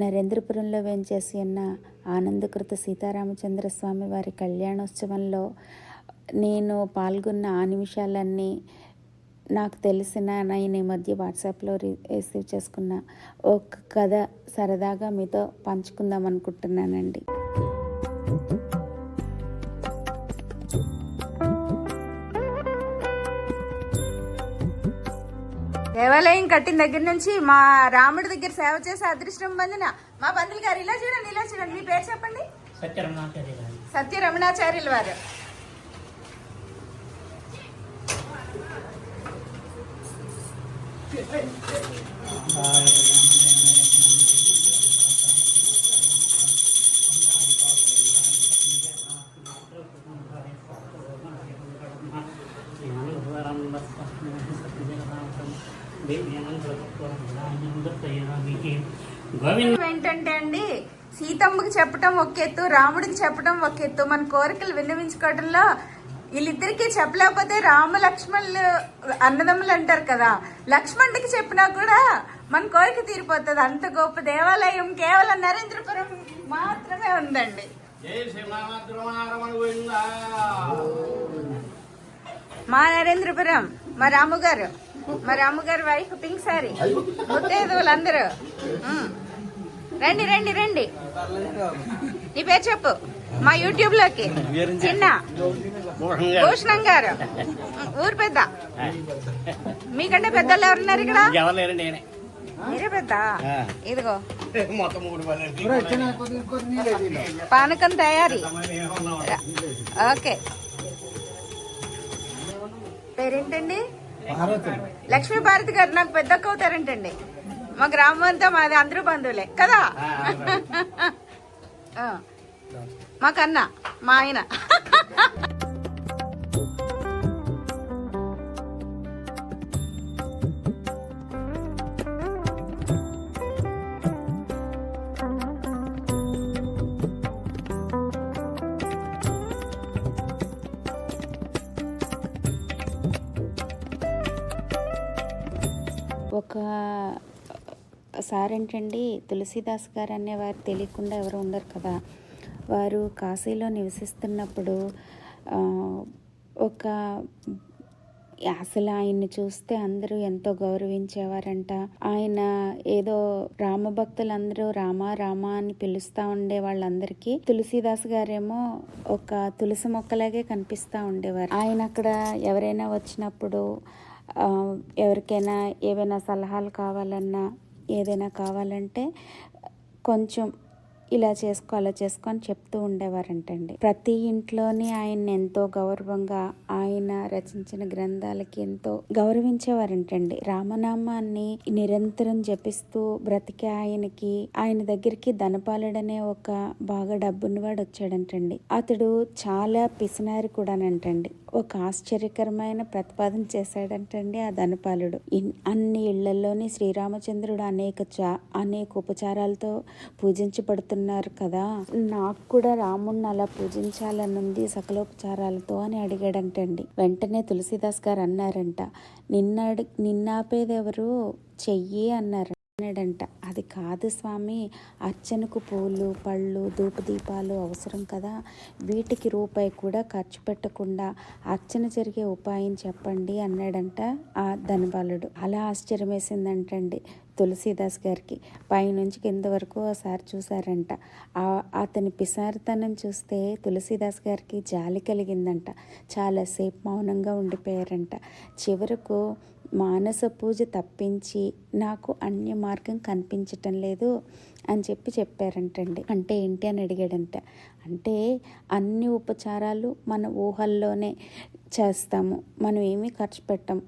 నరేంద్రపురంలో వేంచేసి ఉన్న ఆనందకృత సీతారామచంద్ర స్వామి వారి కళ్యాణోత్సవంలో నేను పాల్గొన్న ఆ నిమిషాలన్నీ నాకు తెలిసిన నేను ఈ మధ్య వాట్సాప్లో రిసీవ్ చేసుకున్న ఒక కథ సరదాగా మీతో పంచుకుందాం అనుకుంటున్నానండి. దేవాలయం కట్టిన దగ్గర నుంచి మా రాముడి దగ్గర సేవ చేసే అదృష్టం పొందిన మా పంతులు గారు ఇలా చూడండి మీ పేరు చెప్పండి. సత్య రమణాచార్యుల వారు. ఏంటంటే అండి, సీతమ్మకి చెప్పటం ఒక ఎత్తు, రాముడికి చెప్పటం ఒక ఎత్తు. మన కోరికలు విన్నవించుకోవడంలో వీళ్ళిద్దరికి చెప్పలేకపోతే రామ లక్ష్మణులు అన్నదమ్ములు అంటారు కదా, లక్ష్మణుడికి చెప్పినా కూడా మన కోరిక తీరిపోతుంది. అంత గొప్ప దేవాలయం కేవలం నరేంద్రపురం మాత్రమే ఉందండి. మా నరేంద్రపురం మా రాముగారు వైఫ్ పింక్ సారీ ముత్తేదువులందరూ రండి రండి రండి. నీ పేరు చెప్పు మా యూట్యూబ్ లోకి. చిన్న భూషణం గారు ఊరు పెద్ద. మీకంటే పెద్దలు ఎవరున్నారు ఇక్కడ? మీరే పెద్ద. ఇదిగో పానకం తయారీ. ఓకే, పేరేంటండి? లక్ష్మీ భారతి గారు. నాకు పెద్ద అక్క అవుతారంటండి. మా గ్రామం అంతా మాది, అందరూ బంధువులే కదా. మాకన్నా మా ఆయన. ఒక సారేంటండి, తులసీదాస్ గారు అనేవారు తెలియకుండా ఎవరు ఉండరు కదా. వారు కాశీలో నివసిస్తున్నప్పుడు అసలు ఆయన్ని చూస్తే అందరూ ఎంతో గౌరవించేవారంట. ఆయన ఏదో రామభక్తులందరూ రామా రామా అని పిలుస్తూ ఉండే వాళ్ళందరికీ తులసీదాస్ గారేమో ఒక తులసి మొక్కలాగే కనిపిస్తూ ఉండేవారు. ఆయన అక్కడ ఎవరైనా వచ్చినప్పుడు ఎవరికైనా ఏవైనా సలహాలు కావాలన్నా ఏదైనా కావాలంటే కొంచెం ఇలా చేసుకో అలా చేసుకో అని చెప్తూ ఉండేవారంటండి. ప్రతి ఇంట్లోని ఆయన్ని ఎంతో గౌరవంగా, ఆయన రచించిన గ్రంథాలకి ఎంతో గౌరవించేవారంటండి. రామనామాన్ని నిరంతరం జపిస్తూ బ్రతికే ఆయన దగ్గరికి ధనపాలుడనే ఒక బాగా డబ్బున్నవాడు వచ్చాడంటండి. అతడు చాలా పిసినారి కూడానంటండి. ఒక ఆశ్చర్యకరమైన ప్రతిపాదన చేశాడంటండి ఆ ధనపాలుడు. అన్ని శ్రీరామచంద్రుడు అనేక ఉపచారాలతో పూజించబడుతున్నారు కదా, నాకు కూడా రాముణ్ణి అలా పూజించాలనుంది సకలోపచారాలతో అని అడిగాడంటండి. వెంటనే తులసీదాస్ గారు అన్నారంట, నిన్నాపేదెవరు, చెయ్యి అన్నారంట. అది కాదు స్వామి, అర్చనకు పూలు పళ్ళు ధూపదీపాలు అవసరం కదా, వీటికి రూపాయి కూడా ఖర్చు పెట్టకుండా అర్చన జరిగే ఉపాయం చెప్పండి అన్నాడంట ఆ ధనపాలుడు. అలా ఆశ్చర్యం వేసిందంటండి తులసీదాస్ గారికి. పైనుంచి కింద వరకు ఒకసారి చూసారంట. అతని పిసారితనం చూస్తే తులసీదాస్ గారికి జాలి కలిగిందంట. చాలాసేపు మౌనంగా ఉండిపోయారంట. చివరకు మానస పూజ తప్పించి నాకు అన్య మార్గం కనిపించటం లేదు అని చెప్పారంటండి. అంటే ఏంటి అని అడిగాడంట. అంటే అన్ని ఉపచారాలు మన ఊహల్లోనే చేస్తాము, మనం ఏమీ ఖర్చు పెట్టం.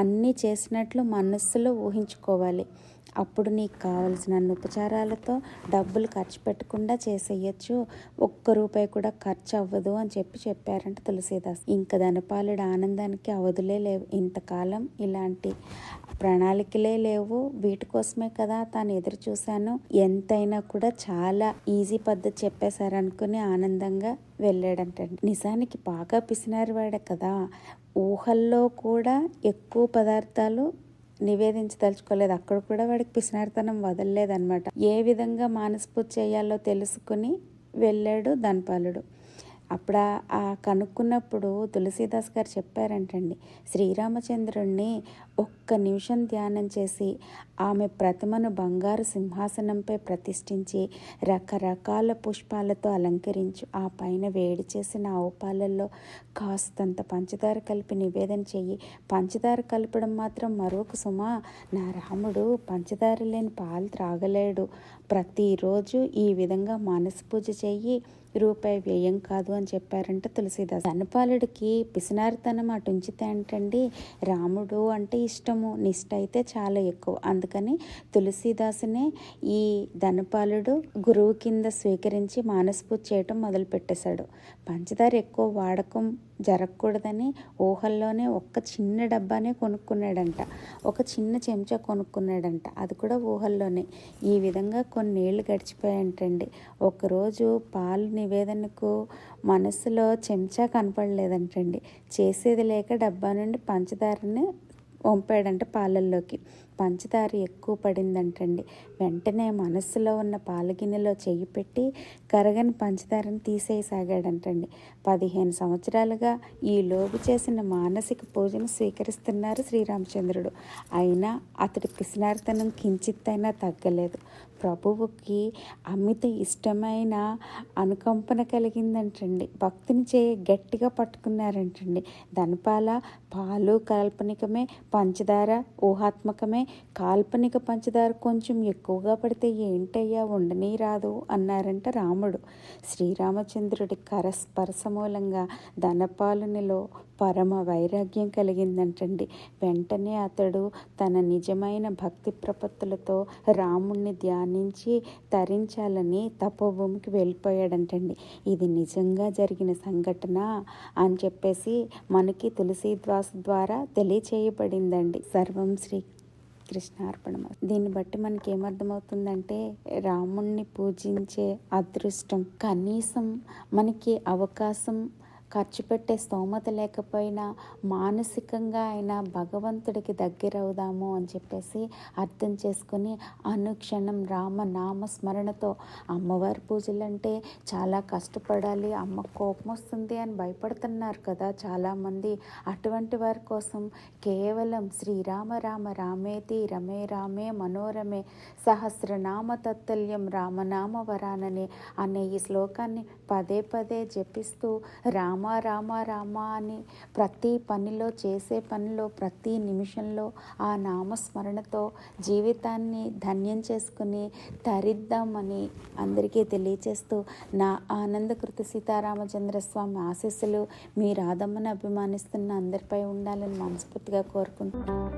అన్నీ చేసినట్లు మనస్సులో ఊహించుకోవాలి. అప్పుడు నీకు కావలసిన అన్ని ఉపచారాలతో డబ్బులు ఖర్చు పెట్టకుండా చేసేయచ్చు, ఒక్క రూపాయి కూడా ఖర్చు అవ్వదు అని చెప్పారంట తులసీదాస్. ఇంక ధనపాలుడు ఆనందానికి అవధులే లేవు. ఇంతకాలం ఇలాంటి ప్రణాళికలే లేవు, వీటి కోసమే కదా తాను ఎదురు చూశాను, ఎంతైనా కూడా చాలా ఈజీ పద్ధతి చెప్పేశారనుకుని ఆనందంగా వెళ్ళాడంటండి. నిజానికి బాగా పిసినారివాడే కదా, ఊహల్లో కూడా ఎక్కువ పదార్థాలు నివేదించదలుచుకోలేదు. అక్కడ కూడా వాడికి పిసినారితనం వదలలేదనమాట. ఏ విధంగా మానసపూజ చేయాలో తెలుసుకుని వెళ్ళాడు ధనపాలుడు. అప్పుడు ఆ కనుక్కున్నప్పుడు తులసీదాస్ గారు చెప్పారంటండి, శ్రీరామచంద్రుణ్ణి ఒక్క నిమిషం ధ్యానం చేసి ఆమె ప్రతిమను బంగారు సింహాసనంపై ప్రతిష్ఠించి రకరకాల పుష్పాలతో అలంకరించు. ఆ పైన వేడి చేసిన ఆవు పాలల్లో కాస్తంత పంచదార కలిపి నివేదన చెయ్యి. పంచదార కలపడం మాత్రం మరొక సుమా, నా రాముడు పంచదార లేని పాలు త్రాగలేడు. ప్రతిరోజు ఈ విధంగా మనస్పూజ చెయ్యి, రూపాయి వ్యయం కాదు అని చెప్పారంట తులసీదాస్. ధనపాలుడికి పిసినారితనం అటు ఉంచితే అంటండి, రాముడు అంటే ఇష్టము, నిష్ట అయితే చాలా ఎక్కువ. అందుకని తులసీదాసునే ఈ ధనపాలుడు గురువు కింద స్వీకరించి మానసపూజ చేయటం మొదలు పెట్టేశాడు. పంచదార ఎక్కువ వాడకం జరగకూడదని ఊహల్లోనే ఒక్క చిన్న డబ్బానే కొనుక్కున్నాడంట, ఒక చిన్న చెంచా కొనుక్కున్నాడంట, అది కూడా ఊహల్లోనే. ఈ విధంగా కొన్నేళ్ళు గడిచిపోయాయంటండి. ఒకరోజు పాలు నివేదనకు మనసులో చెంచా కనపడలేదంటండి. చేసేది లేక డబ్బా నుండి పంచదారని వంపాడంట పాలల్లోకి. పంచదార ఎక్కువ పడిందంటండి. వెంటనే మనస్సులో ఉన్న పాల గిన్నెలో చెయ్యి పెట్టి కరగని పంచదారని తీసేయసాగాడంటండి. 15 సంవత్సరాలుగా ఈ లోబు చేసిన మానసిక పూజను స్వీకరిస్తున్నారు శ్రీరామచంద్రుడు. అయినా అతడి పిసినారితనం కించిత్తైనా తగ్గలేదు. ప్రభువుకి అమిత ఇష్టమైన అనుకంపన కలిగిందంటండి. భక్తిని గట్టిగా పట్టుకున్నారంటండి. ధనపాల పాలు కాల్పనికమే, పంచదార ఊహాత్మకమే. కాల్పనిక పంచదార కొంచెం ఎక్కువగా పడితే ఏంటయ్యా ఉండనీ రాదు అన్నారంట రాముడు. శ్రీరామచంద్రుడి కరస్పర్శ మూలంగా ధనపాలునిలో పరమ వైరాగ్యం కలిగిందంటండి. వెంటనే అతడు తన నిజమైన భక్తి ప్రపత్తులతో రాముణ్ణి ధ్యానించి తరించాలని తపోభూమికి వెళ్ళిపోయాడంటండి. ఇది నిజంగా జరిగిన సంఘటన అని చెప్పేసి మనకి తులసీదాస్ ద్వారా తెలియచేయబడిందండి. సర్వం శ్రీ కృష్ణార్పణం. దీన్ని బట్టి మనకి ఏమర్థమవుతుందంటే, రాముణ్ణి పూజించే అదృష్టం, కనీసం మనకి అవకాశం ఖర్చు పెట్టే స్తోమత లేకపోయినా మానసికంగా అయినా భగవంతుడికి దగ్గర అవుదాము అని చెప్పేసి అర్థం చేసుకొని అనుక్షణం రామనామ స్మరణతో, అమ్మవారి పూజలంటే చాలా కష్టపడాలి, అమ్మ కోపం వస్తుంది అని భయపడుతున్నారు కదా చాలామంది. అటువంటి వారి కోసం కేవలం శ్రీరామ రామ రామేతి రమే రామే మనోరమే సహస్రనామ తత్తల్యం రామనామ వరాననే అనే ఈ శ్లోకాన్ని పదే పదే జపిస్తూ రామ రామ రామ అని ప్రతి పనిలో, చేసే పనిలో, ప్రతి నిమిషంలో ఆ నామస్మరణతో జీవితాన్ని ధన్యం చేసుకుని తరిద్దామని అందరికీ తెలియచేస్తూ, నా ఆనందకృత సీతారామచంద్ర స్వామి ఆశీస్సులు మీ రాధమ్మని అభిమానిస్తున్న అందరిపై ఉండాలని మనస్ఫూర్తిగా కోరుకుంటున్నాను.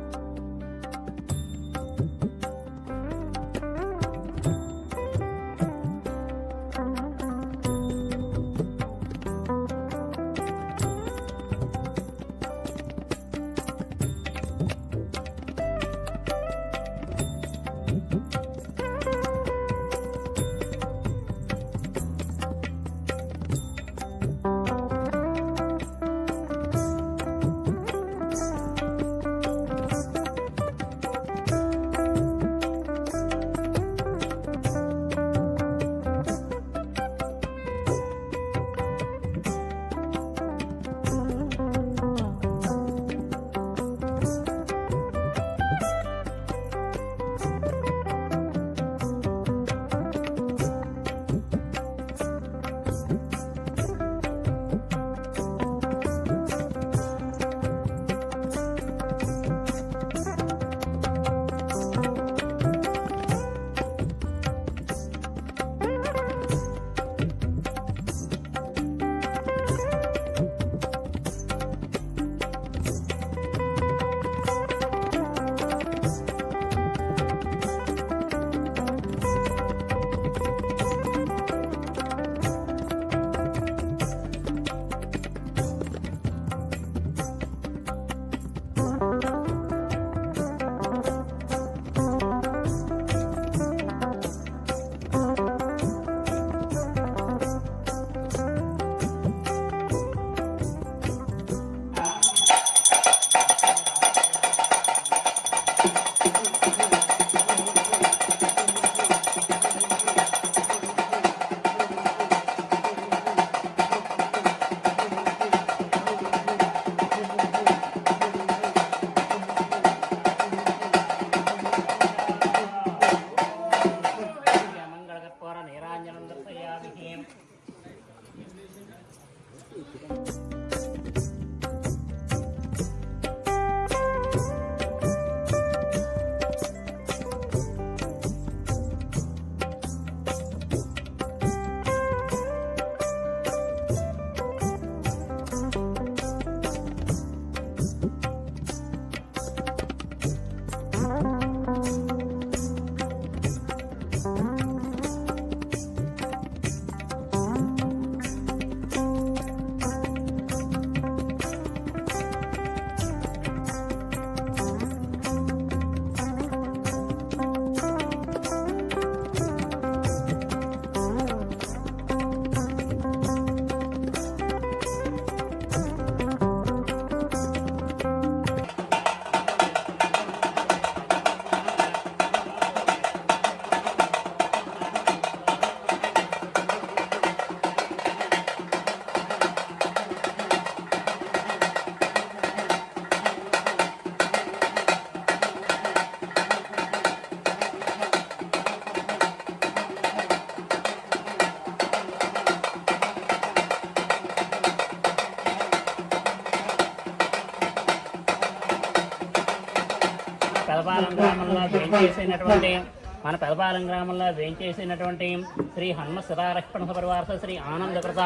పెదపాలెం గ్రామంలో వేయించేసినటువంటి శ్రీ హనుమ సీతాలక్ష్మణ పరివార శ్రీ ఆనందకృత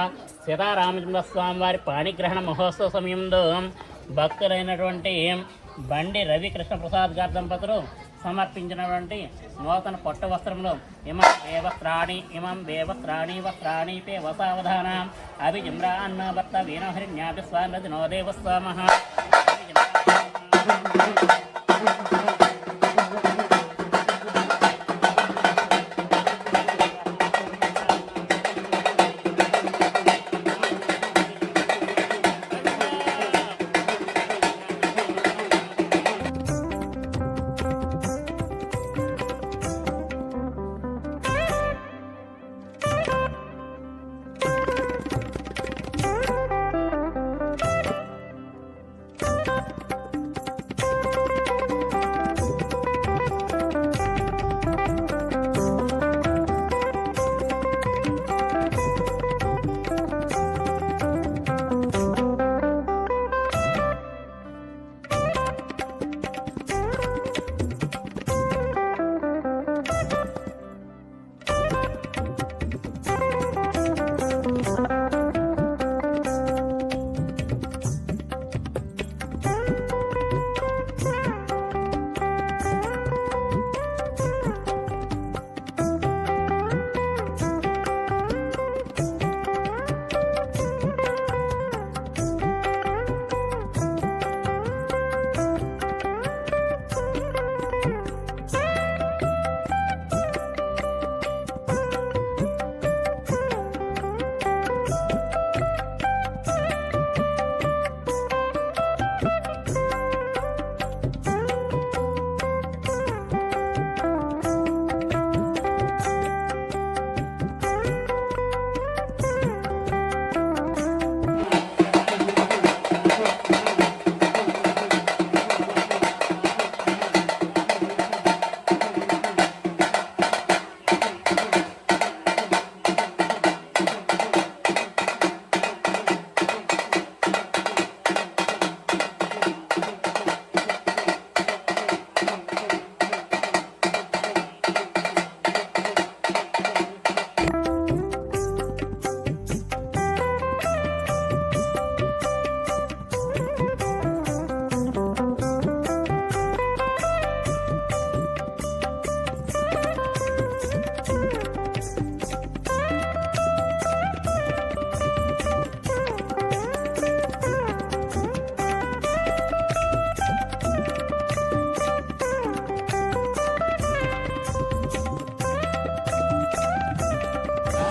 సీతారామచంద్ర స్వామి వారి పాణిగ్రహణ మహోత్సవ సమయంలో భక్తులైనటువంటి బండి రవి కృష్ణ ప్రసాద్ గారి దంపతులు సమర్పించినటువంటి నూతన పట్టు వస్త్రములు ఇమం దేవస్త్రాణి వస్త్రాణి పే వసావధాన అభిజిమ్రా అన్న భర్త వీణహరిణ్యాభి స్వామి నో దేవస్వామ.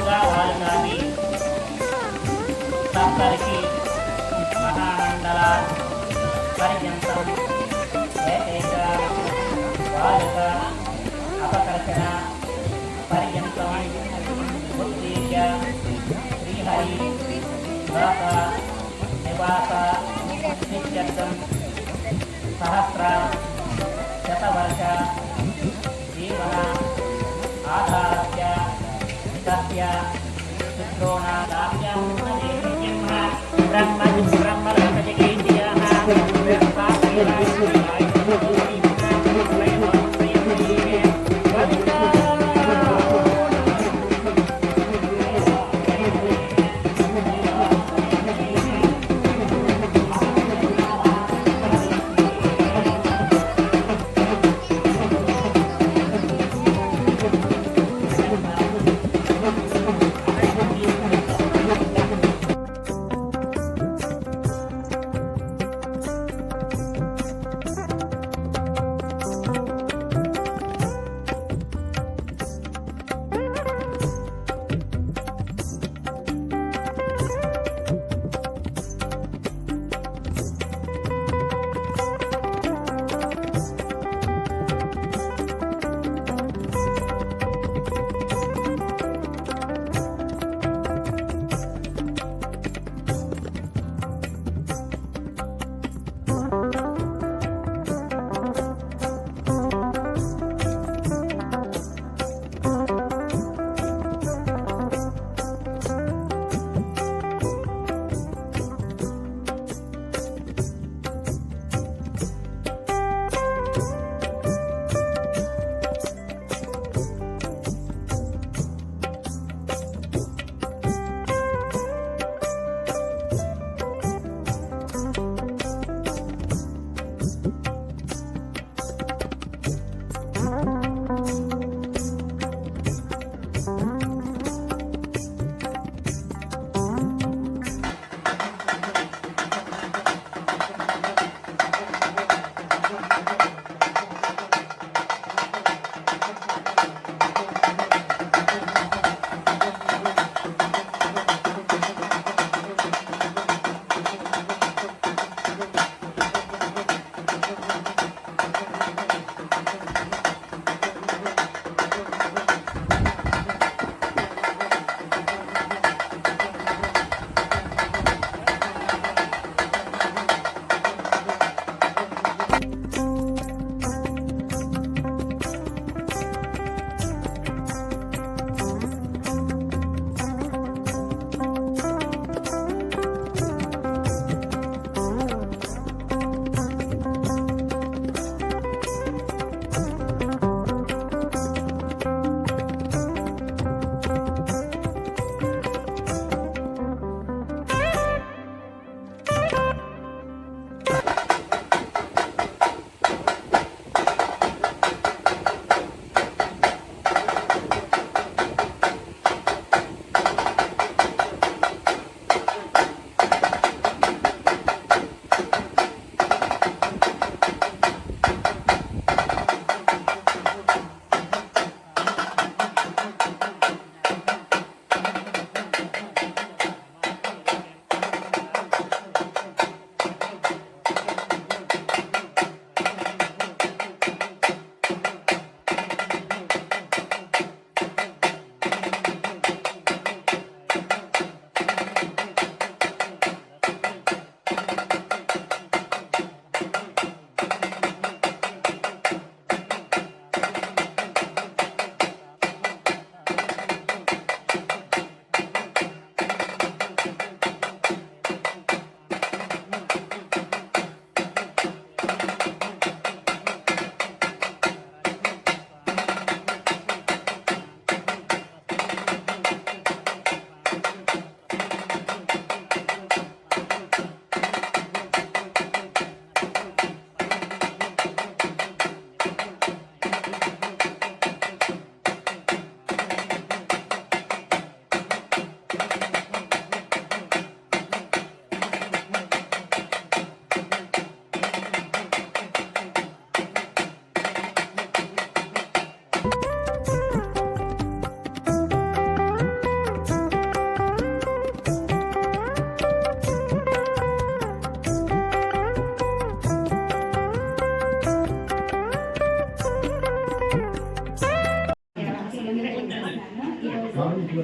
వారి సప్తరికి మహామండల పర్యంతం ఏకైక వారిక అపకర్షణ పర్యంతం ఉత్తీర్య శ్రీహరి లోక నివాస నిత్యర్థం సహస్ర శతవర్ష జీవన ఆధారస్య సత్య చిత్రోణాదాప్య బ్రహ్మ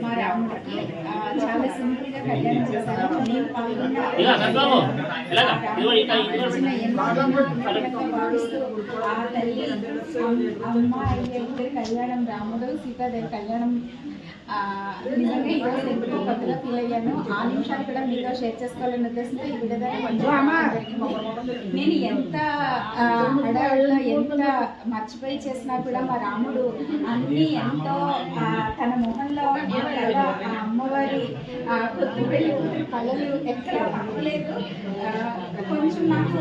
మా రాముడికి చాలా సింపుల్ గా కళ్యాణం చేశాను. నేను పాల్గొన్న ఇలా సర్బాబు ఇలాగా ఇదిగో ఇదిగో భావిస్తూ ఆ తల్లి అమ్మ అయ్య ఇద్దరి కళ్యాణం, రాముడు సీతాదేవి కళ్యాణం నిజంగా ఈరోజు ఎందుకో కొత్తగా ఫీల్ అయ్యాను. ఆ నిమిషాలు కూడా మీతో షేర్ చేసుకోవాలనే ఉద్దేశంతో ఈ వీడియో నేను ఎంత హడావిడిలో ఎంత మర్చిపోయి చేసినా కూడా మా రాముడు అన్నీ ఎంతో తన మొహంలో కదా ఆ అమ్మవారి కొద్దిపల్లి కళలు ఎక్కడ తప్పలేదు. కొంచెం నాకు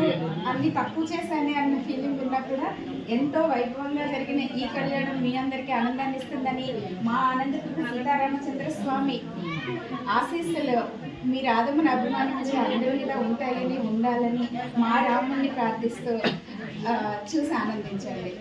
అన్ని తక్కువ చేశానే అన్న ఫీలింగ్ ఉన్నా కూడా ఎంతో వైభవంగా జరిగిన ఈ కళ్యాణం మీ అందరికీ ఆనందాన్ని ఇస్తుందని, మా ఆనందపురి సీతారామచంద్ర స్వామి ఆశీస్సులు మీ రాధమ్మని అభిమానించి అందరి మీద ఉంటాయని, ఉండాలని మా రాముడిని ప్రార్థిస్తూ చూసి ఆనందించండి.